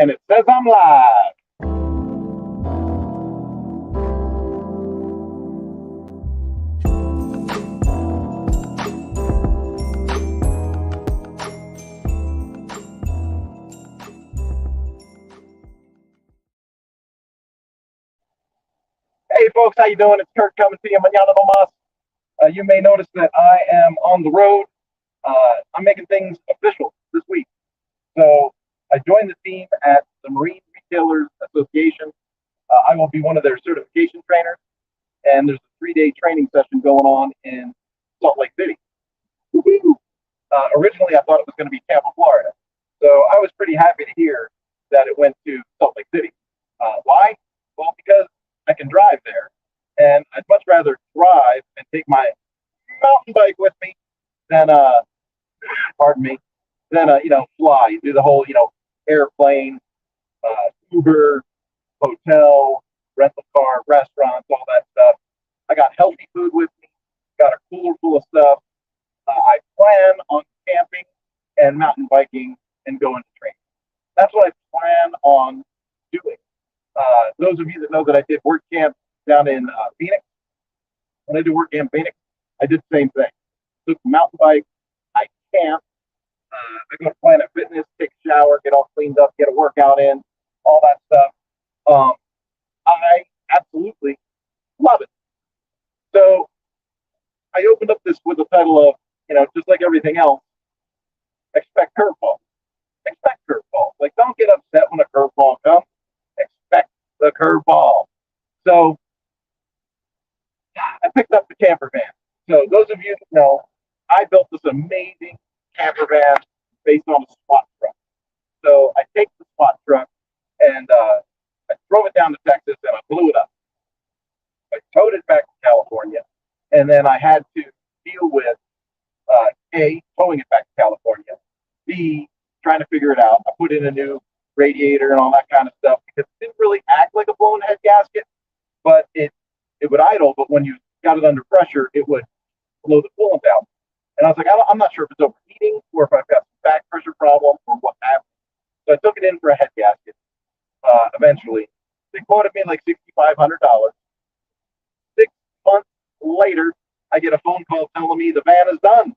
And it says I'm live. Hey folks, how you doing? It's Kurt coming to you. Mañana no más. You may notice that I am on the road. I'm making things official this week. So I joined the team at the Marine Retailers Association. I will be one of their certification trainers, and there's a 3-day training session going on in Salt Lake City. Originally, I thought it was going to be Tampa, Florida. So I was pretty happy to hear that it went to Salt Lake City. Why? Well, because I can drive there, and I'd much rather drive and take my mountain bike with me than, pardon me, than fly, do the whole, airplane, Uber, hotel, rental car, restaurants, all that stuff. I got healthy food with me, got a cooler full of stuff. I plan on camping and mountain biking and going to training. That's what I plan on doing. Those of you that know that I did work camp down in Phoenix, when I did work camp in Phoenix, I did the same thing. Took the mountain bike, I camped, I go to Planet Fitness, take a shower, get all cleaned up, get a workout in, all that stuff. I absolutely love it. So I opened up this with the title of, just like everything else, expect curveballs. Expect curveballs. Like, don't get upset when a curveball comes. Expect the curveball. So I picked up the camper van. So those of you that know, I built this amazing camper van based on a squat truck. So I take the squat truck and I drove it down to Texas and I blew it up. I towed it back to California, and then I had to deal with A, towing it back to California, B, trying to figure it out. I put in a new radiator and all that kind of stuff because it didn't really act like a blown head gasket, but it would idle, but when you got it under pressure, it would blow the coolant out. And I was like, I'm not sure if it's overheating or if I've got some back pressure problem or what happened. So I took it in for a head gasket eventually. They quoted me like $6,500. 6 months later, I get a phone call telling me the van is done.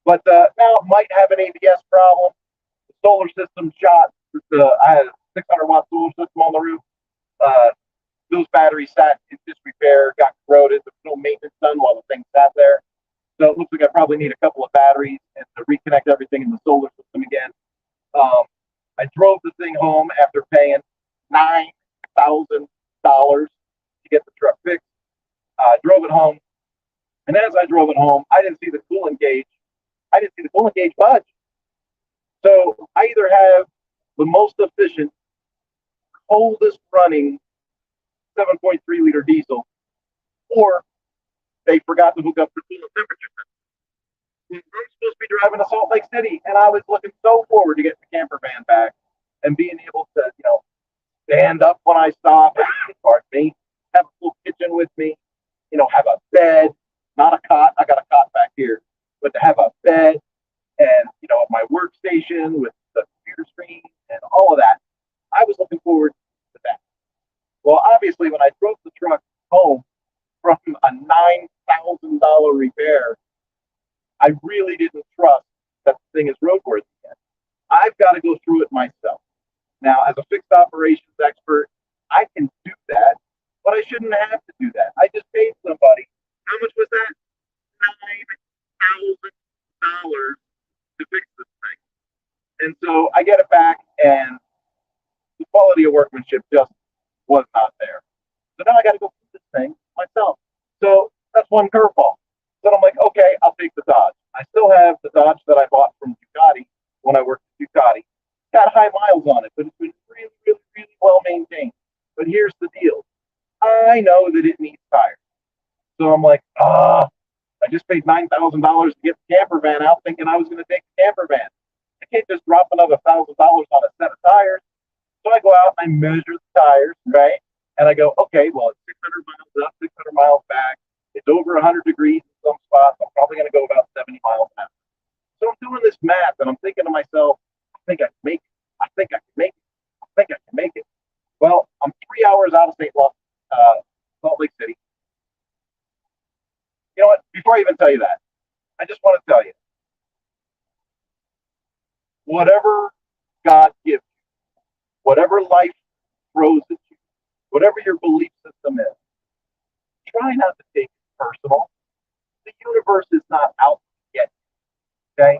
But now it might have an ABS problem. The solar system shot. I had a 600-watt solar system on the roof. Those batteries sat in disrepair, got corroded. There was no maintenance done while the thing sat there. So it looks like I probably need a couple of batteries and to reconnect everything in the solar system again. I drove the thing home after paying $9,000 to get the truck fixed. Drove it home. And as I drove it home, I didn't see the coolant gauge. I didn't see the coolant gauge budge. So I either have the most efficient, coldest running 7.3 liter diesel, or they forgot to hook up the coolant temperature. I'm supposed to be driving to Salt Lake City, and I was looking so forward to getting the camper van back and being able to, stand up when I stop, pardon me, have a full kitchen with me, have a bed, not a cot. I got a cot back here, but to have a bed and, my workstation with the computer screen and all of that, I was looking forward to that. Well, obviously, when I drove the truck home from a $9,000 repair, I really didn't trust that the thing is roadworthy yet. I've got to go through it myself. Now, as a fixed operations expert, I can do that, but I shouldn't have to do that. I just paid somebody. How much was that? $9,000 to fix this thing. And so I get it back, and the quality of workmanship just was not there. So now I got to go fix this thing myself. So that's one curveball. Then I'm like, okay, I'll take the Dodge. I still have the Dodge that I bought from Ducati when I worked at Ducati. Got high miles on it, but it's been really, really, really well maintained. But here's the deal. I know that it needs tires. So I'm like, I just paid $9,000 to get the camper van out thinking I was going to take the camper van. I can't just drop another $1,000 on a set of tires. So I go out and I measure the tires, right? And I go, okay, well, it's 600 miles up, 600 miles back. It's over 100 degrees in some spots. I'm probably going to go about 70 miles an hour. So I'm doing this math, and I'm thinking to myself, I think I can make it. I think I can make it. tell you that. I just want to tell you, whatever God gives you, whatever life throws at you, whatever your belief system is, try not to take it personal. The universe is not out to get you, okay?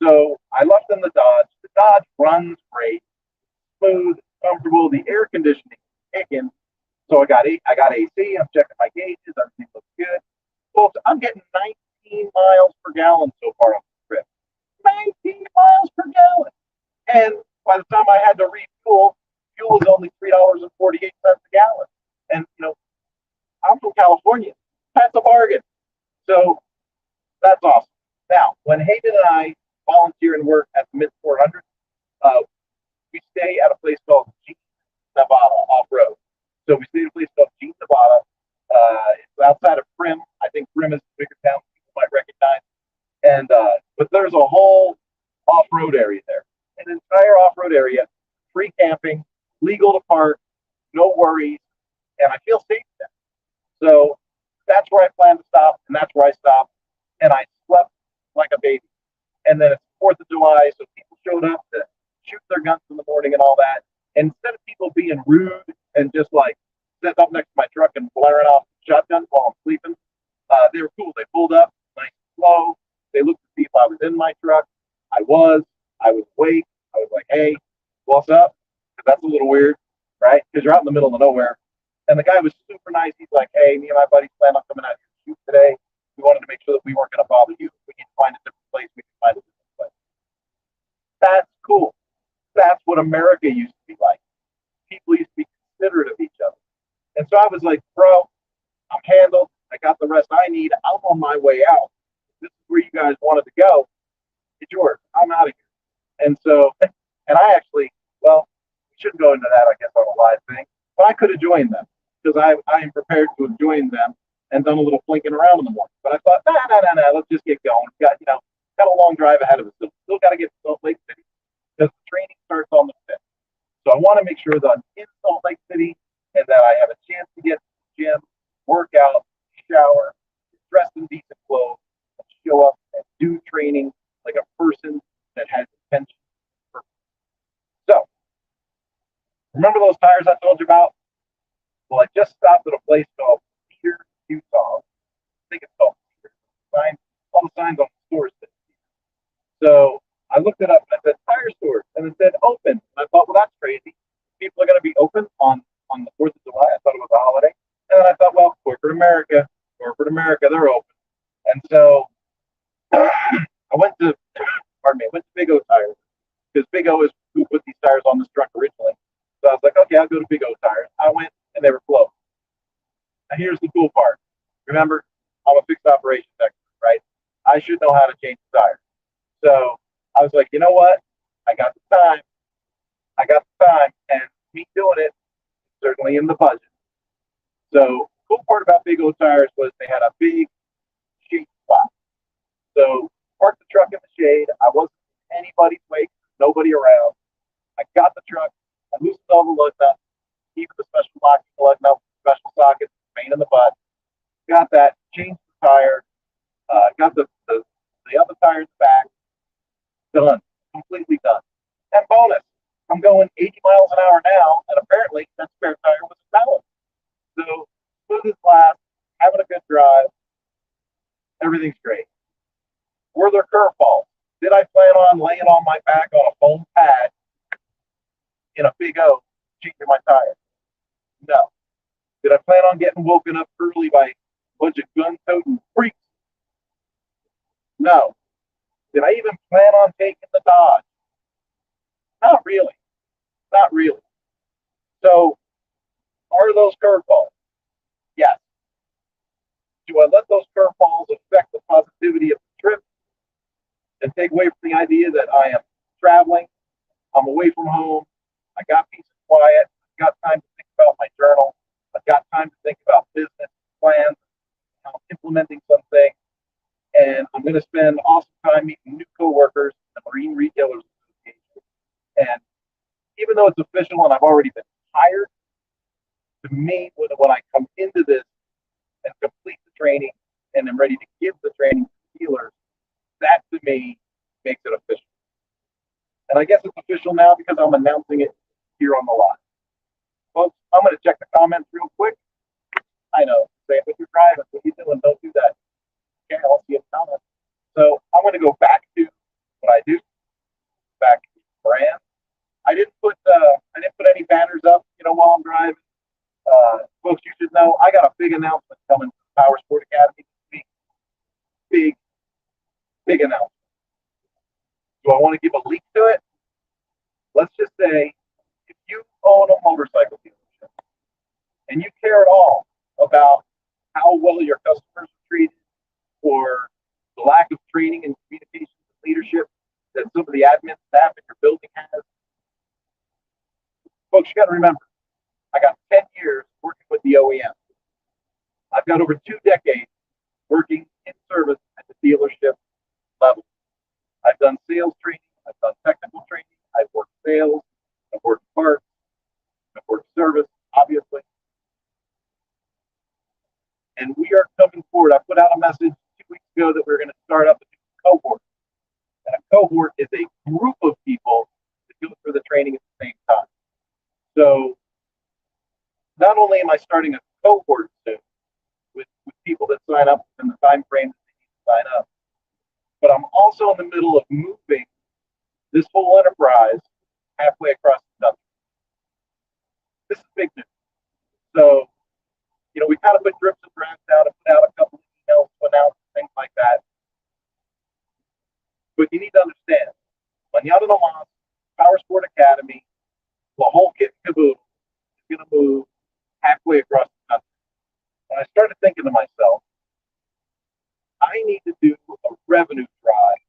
So I left in the Dodge. The Dodge runs great, smooth, comfortable. The air conditioning is kicking. So I got AC. I'm checking my gauges. Everything looks good. Folks, I'm getting 19 miles per gallon so far on the trip. 19 miles per gallon. And by the time I had to refuel, fuel was only $3.48 a gallon. And I'm from California. That's a bargain. So that's awesome. Now, when Hayden and I volunteer and work at the Mid 400, uh, we stay at a place called Gene, Nevada, off road. So we stay at a place called Gene, Nevada. It's outside of Prim. I think Prim is a bigger town people might recognize. And but there's a whole off-road area there, an entire off-road area, free camping, legal to park, no worries, and I feel safe there. So that's where I plan to stop, and that's where I stopped, and I slept like a baby. And then it's 4th of July, so people showed up to shoot their guns in the morning and all that. And instead of people being rude and just like sitting up next to my truck and blaring off shotguns while I'm sleeping, they were cool. They pulled up, nice and slow. They looked to see if I was in my truck. I was. I was awake. I was like, hey, what's up? Because that's a little weird, right? Because you're out in the middle of nowhere. And the guy was super nice. He's like, hey, me and my buddies plan on coming out here to shoot today. We wanted to make sure that we weren't going to bother you. If we can find a different place, we can find a different place. That's cool. That's what America used to be like. People used to be considerate of each other. And so I was like, bro, I'm handled. I got the rest I need. I'm on my way out. This is where you guys wanted to go. It's yours. I'm out of here. And so, and I actually, well, we shouldn't go into that, I guess, on a live thing. But I could have joined them because I am prepared to have joined them and done a little flinking around in the morning. But I thought, nah, let's just get going. We got, got a long drive ahead of us. Still got to get to Salt Lake City because the training starts on the 5th. So I want to make sure that I'm in Salt Lake City and that I have a chance to get to the gym, work out, shower, dress in decent clothes, and show up and do training like a person that has intention. So, remember those tires I told you about? Well, I just stopped at a place called Peter, Utah. I think it's called Peter. All the signs on the stores said Peter. So I looked it up and I said tire stores, and it said open. And I thought, well, that's crazy. People are going to be open on the 4th of July. I thought it was a holiday. And then I thought, well, corporate America, they're open. And so I went to Big O Tires because Big O is who put these tires on this truck originally. So I was like, okay, I'll go to Big O Tires. I went and they were closed. Now here's the cool part. Remember, I'm a fixed operations expert, right? I should know how to change the tires. So I was like, you know what? I got the time. And me doing it certainly in the budget. So the cool part about Big O Tires was they had a big shade spot. So parked the truck in the shade. I wasn't in anybody's way. Nobody around. I got the truck. I loosened all the lug nuts, even the special locking lug nuts, special sockets, pain in the butt. Got that. Changed the tire. Got the other tire in the back. Done. Completely done. And bonus, I'm going 80 miles an hour now, and apparently that spare tire was balanced. So smooth as glass, having a good drive. Everything's great. Were there curveballs? Did I plan on laying on my back on a foam pad in a Big O changing my tire? No. Did I plan on getting woken up early by a bunch of gun-toting freaks? No. Did I even plan on taking the Dodge? Not really. Not really. So, are those curveballs? Yes. Do I let those curveballs affect the positivity of the trip and take away from the idea that I am traveling, I'm away from home, I got peace and quiet, I've got time to think about my journal, I've got time to think about business plans, I'm implementing something, and I'm going to spend awesome time meeting new coworkers at the Marine Retailers Association. And even though it's official and I've already been hired, to me, when I come into this and complete the training and I'm ready to give the training, And I guess it's official now because I'm announcing it here on the live. Folks, I'm going to check the comments real quick. I know, say if you're driving, what are you doing? Don't do that. Okay, I'll see a comment. So I'm going to go back to what I do, back to brand. I didn't put any banners up, while I'm driving. Folks, you should know I got a big announcement coming to the Power Sport Academy this week. Big, big announcement. Do I want to give a leak to it? Let's just say if you own a motorcycle dealership and you care at all about how well your customers are treated or the lack of training and communication and leadership that some of the admin staff at your building has, folks, you got to remember, I got 10 years working with the OEM. I've got over 2 decades working in service at the dealership level. I've done sales training, I've done technical training, I've worked sales, I've worked parts, I've worked service, obviously. And we are coming forward. I put out a message 2 weeks ago that we're going to start up a new cohort. And a cohort is a group of people that go through the training at the same time. So not only am I starting a cohort soon with people that sign up in the time frame that they need to sign up, but I'm also in the middle of moving this whole enterprise halfway across the country. This is big news. So, we kind of put drips and drabs out and put out a couple of emails to announce things like that. But you need to understand, Manana Namas, Power Sport Academy, the whole kit and caboodle is going to move halfway across the country. And I started thinking to myself, I need to do a revenue drive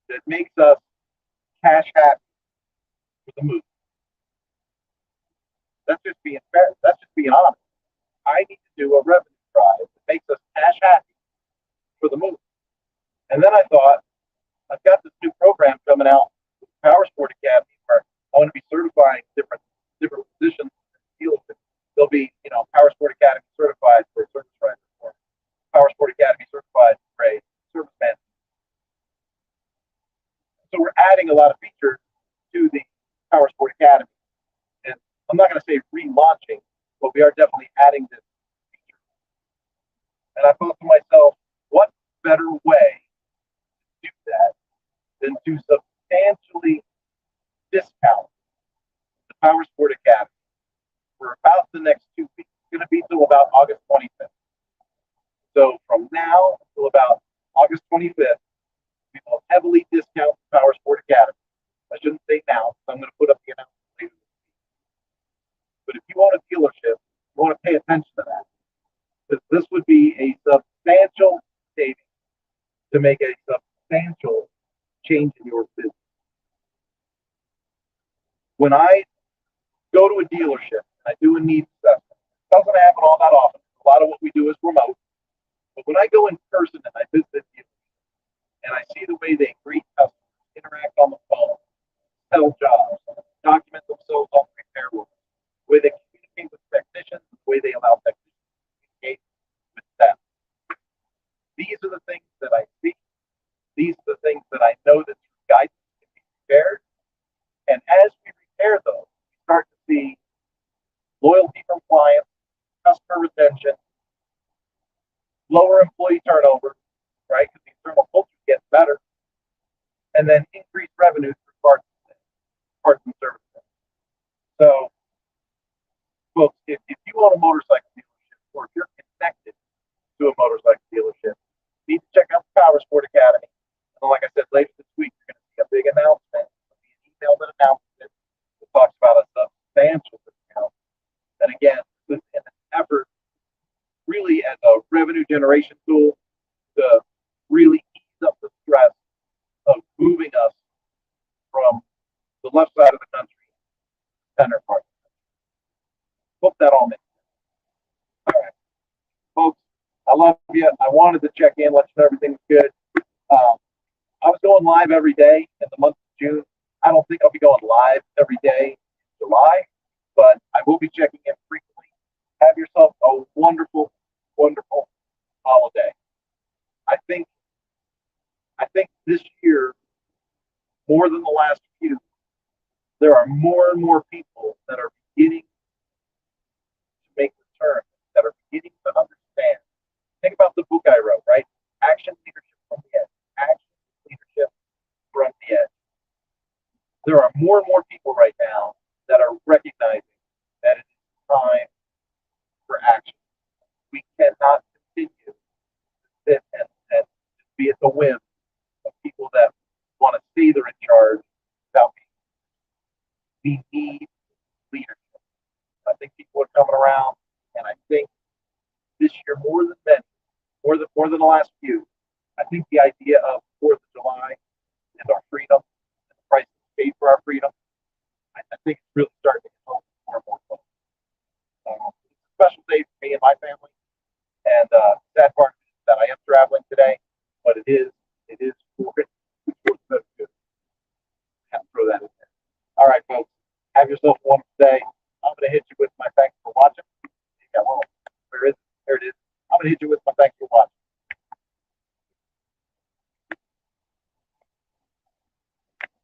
that makes us cash happy for the move. That's just being fair. That's just being honest. I need to do a revenue drive that makes us cash happy for the move. And then I thought, I've got this new program coming out, Power Sport Academy, where I want to be certifying different positions. There'll be, Power Sport Academy certified for a service rider, or Power Sport Academy certified for a service man. So we're adding a lot of features to the Power Sport Academy. And I'm not going to say relaunching, but we are definitely adding this feature. And I thought to myself, what better way to do that than to substantially discount the Power Sport Academy for about the next 2 weeks. It's going to be till about August 25th. So from now till about August 25th, we will heavily discount the Power Sport Academy. I shouldn't say now, because I'm going to put up the announcement later this week. But if you own a dealership, you want to pay attention to that. Because this would be a substantial savings to make a substantial change in your business. When I go to a dealership and I do a needs assessment, it doesn't happen all that often. A lot of what we do is remote. But when I go in person and I visit a dealership and I see the way they greet customers, interact on the phone, sell jobs, document themselves on the repair work, the way they communicate with technicians, the way they allow technicians to communicate with them. These are the things that I see. These are the things that I know that through guidance can be repaired. And as we repair those, we start to see loyalty from clients, customer retention, lower employee turnover, right? Because the internal culture gets better. And then increased revenue through parts and services. So, folks, if you own a motorcycle dealership, or if you're connected to a motorcycle dealership, you need to check out the Power Sport Academy. And like I said, later this week, you're going to see a big announcement. There'll be an email that announces it. It talks about a substantial discount. And again, this is in an effort really as a revenue generation tool to really ease up the stress of moving us from the left side of the country to the center part of the country. Hope that all makes sense. All right, folks, I love you. I wanted to check in, let you know everything's good. I was going live every day in the month of June. I don't think I'll be going live every day in July, but I will be checking in frequently. Have yourself a wonderful, wonderful holiday. I think this year, more than the last few, there are more and more people that are beginning to make returns, that are beginning to understand. Think about the book I wrote, right? Action Leadership from the Edge. Action Leadership from the Edge. There are more and more people right now that are recognizing that it is time for action. We cannot continue to sit and just be at the whim of people that want to say they're in charge without being. We need leadership. I think people are coming around, and I think this year more than many, more than the last few, I think the idea of Fourth of July and our freedom and the price paid for our freedom, I think it's really starting to get home more and more folks. It's a special day for me and my family, and sad part is that I am traveling today, but it is for it. Good. Have to throw that in there. All right, folks, have yourself a wonderful day. I'm going to hit you with my thanks for watching. Yeah, well, where is it? There it is. I'm going to hit you with my thanks